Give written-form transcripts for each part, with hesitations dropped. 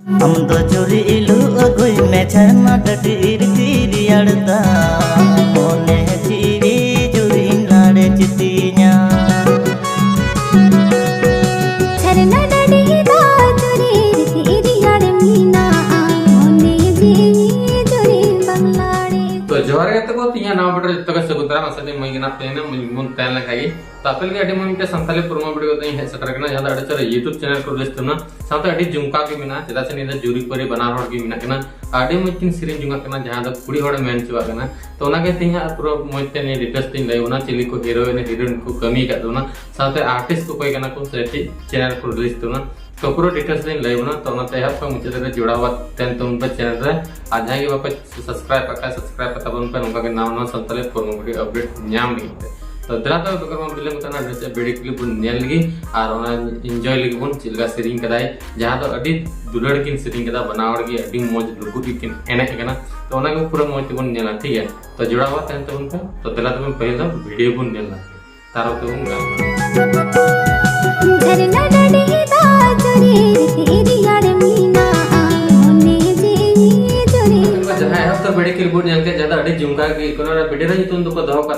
हम तो चोरी इलू अगुई में छना डटीर तिरियड़ता मोने जीवी जुरी लाड़े चितिया छरना डटी दा चोरी तिरियड़ मीना मोने जीवी जुरी बंगलाड़े। तो जोहार गे तको तिया नाम बटर जत्तो के सगुतरा मसने मइगना पेने मुन तैन लखागी तो अपल के अडी मुन के संताले पुरमा वीडियो तो हे सतरगना जहां अडी चरे YouTube चैनल को लिस्टना साथे अडी जुमका के मिना चदा से निदा जुरी परी बना हड़ के मिना कना अडी मुकिन सिरिन जुमका कना जहां द कुड़ी हड़ मेन चुवा कना तो ओना के तिया पूरा मोइते ने डिटेल्स तीन लई ओना चिली को हीरोइन हीरोइन को कमी का दोना साथे आर्टिस्ट को कोई कना को सेटी चैनल को लिस्टना तो पूरा डिटेल्स दिन लाइव ना तो ना ते आप मुझे तेरे जुड़ा हुआ तेन तुम पे चैनल रे आज जाएंगे वापस सब्सक्राइब पता बन पे उनका के नाम ना संतले फॉर्म वीडियो अपडेट न्याम नहीं तो दरा तो कर हम बिले मतना ड्रेस वीडियो क्लिप नेल लगी और ओना एंजॉय लगी बन चिलगा सेटिंग कदाई जहां तो अडी दुलड़ किन सेटिंग कदा बनावड़ की अडी मौज लुगु किन एने कना तो ओना के पूरा मौज बन नेला ठीक है तो जुड़ा हुआ तेन तो उनका तो दरा तो पहले तो वीडियो बन नेला तारो तो उनका झरना डटी दा चोरी तिरियड़ मीना मोने जीवी जुरी जहां है तो वीडियो क्लिप नेल के ज्यादा अडी जुमका की कोनो वीडियो रे तुम तो दहो का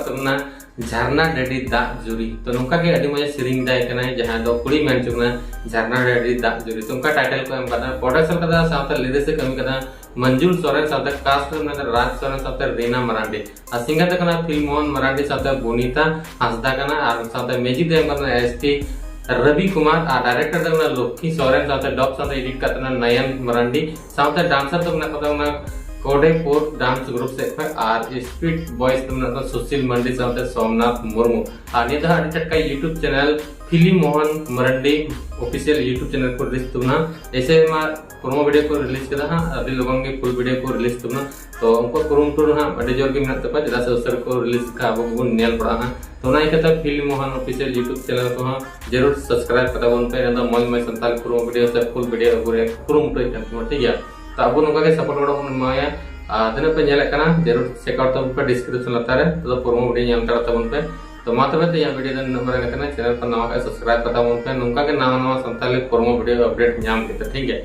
झरना डडी दा जुरी तो नुका के अडी मजे सिरिंग दाय कना जहां दो कुड़ी मेन चुना झरना डडी दा जुरी तुमका टाइटल को एम कदा प्रोडक्शन कदा साथ लेदे से कमी कदा मंजुल सोरेन साथ कास्ट में राज सोरेन साथ रीना मरांडी आ सिंगर त कना फिल्म मोहन मरांडी साथ बोनीता हंसदा कना और साथ मैजिक दे कना एसटी रवि कुमार आ डायरेक्टर त कना लोकी सोरेन साथ डॉग साथ एडिट करतना नयन मरांडी साथ डांसर त कना कोडे पोर्ट डांस ग्रुप से आर स्पीड बॉयज तुमने तो सुशील मंडी साथ सोमनाथ मुर्मू आणि दा अटक का YouTube channel film Mohan Marandi official YouTube channel को रिलीज तुमना ऐसे मार प्रोमो वीडियो को रिलीज कदा हां अभी लोगों के फुल वीडियो को रिलीज तुमना तो उनको कुरुम टूर हां बड़े जोर के मिनट तक जदा से उसर को रिलीज का अब गुण नेल पड़ा हां तो ना कहता film Mohan official YouTube channel को हां जरूर सब्सक्राइब करा उन पे ना मौज में संताल प्रोमो वीडियो से फुल वीडियो पूरे कुरुम टूर करते ठीक है तो अब उनका के सपोर्ट बड़ा माया आदने पे नेल कना जरूर चेकआउट तब पे डिस्क्रिप्शन लता रे तो प्रोमो वीडियो नाम तब उन पे तो मातबे तो या वीडियो दन नंबर कना चैनल पर नवा का सब्सक्राइब करता उन पे नुका के नवा संताली प्रोमो वीडियो अपडेट नाम के ठीक है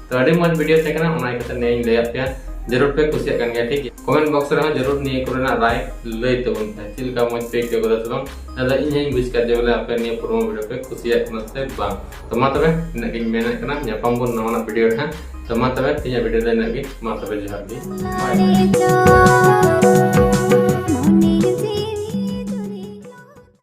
तो अडी मज वीडियो से कना ओना के ने ले आपया जरूर पे खुशी कन गया ठीक है कमेंट बॉक्स रे जरूर नि करना राय ले तो उन पे चिल का मज पे के गदा सलम दादा इन ही विश कर दे बोले आपे ने प्रोमो वीडियो पे खुशी नसे बा तो मातबे ने मेना कना न्यापम बन नवा वीडियो है तो मातबे तिया वीडियो दे नगी मातबे जहार दी